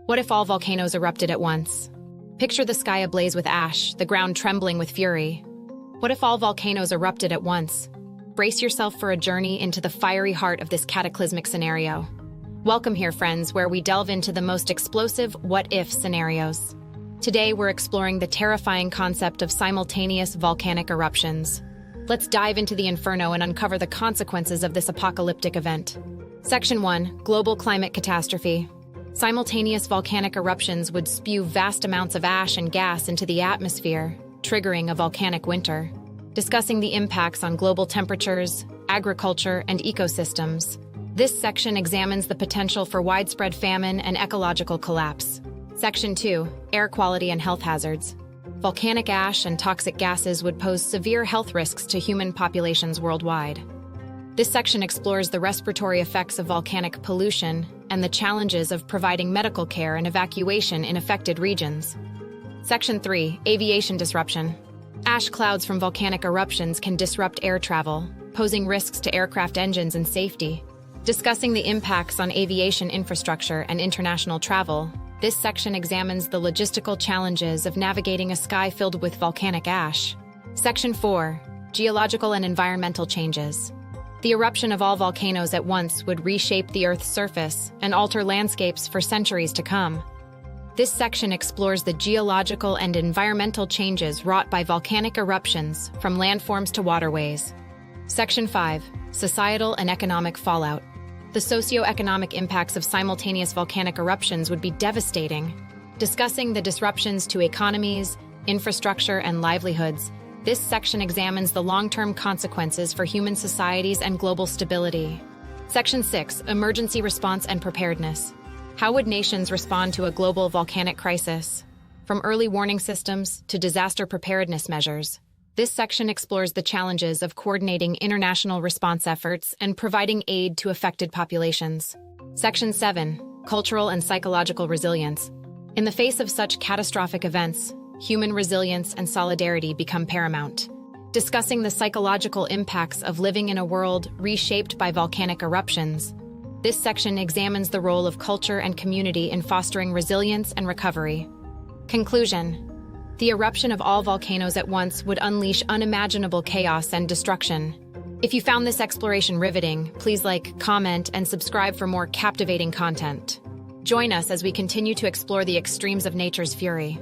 What if all volcanoes erupted at once? Picture the sky ablaze with ash, the ground trembling with fury. What if all volcanoes erupted at once? Brace yourself for a journey into the fiery heart of this cataclysmic scenario. Welcome here, friends, where we delve into the most explosive what-if scenarios. Today, we're exploring the terrifying concept of simultaneous volcanic eruptions. Let's dive into the inferno and uncover the consequences of this apocalyptic event. Section 1. Global Climate Catastrophe. Simultaneous volcanic eruptions would spew vast amounts of ash and gas into the atmosphere, triggering a volcanic winter. Discussing the impacts on global temperatures, agriculture, and ecosystems. This section examines the potential for widespread famine and ecological collapse. Section 2. Air quality and health hazards. Volcanic ash and toxic gases would pose severe health risks to human populations worldwide. This section explores the respiratory effects of volcanic pollution and the challenges of providing medical care and evacuation in affected regions. Section 3. Aviation disruption. Ash clouds from volcanic eruptions can disrupt air travel, posing risks to aircraft engines and safety. Discussing the impacts on aviation infrastructure and international travel, this section examines the logistical challenges of navigating a sky filled with volcanic ash. Section 4. Geological and environmental changes. The eruption of all volcanoes at once would reshape the Earth's surface and alter landscapes for centuries to come. This section explores the geological and environmental changes wrought by volcanic eruptions, from landforms to waterways. Section 5. Societal and economic fallout. The socio-economic impacts of simultaneous volcanic eruptions would be devastating. Discussing the disruptions to economies, infrastructure, and livelihoods, this section examines the long-term consequences for human societies and global stability. Section 6. Emergency response and preparedness. How would nations respond to a global volcanic crisis? From early warning systems to disaster preparedness measures, this section explores the challenges of coordinating international response efforts and providing aid to affected populations. Section 7. Cultural and psychological resilience. In the face of such catastrophic events, human resilience and solidarity become paramount. Discussing the psychological impacts of living in a world reshaped by volcanic eruptions, this section examines the role of culture and community in fostering resilience and recovery. Conclusion. The eruption of all volcanoes at once would unleash unimaginable chaos and destruction. If you found this exploration riveting, please like, comment, and subscribe for more captivating content. Join us as we continue to explore the extremes of nature's fury.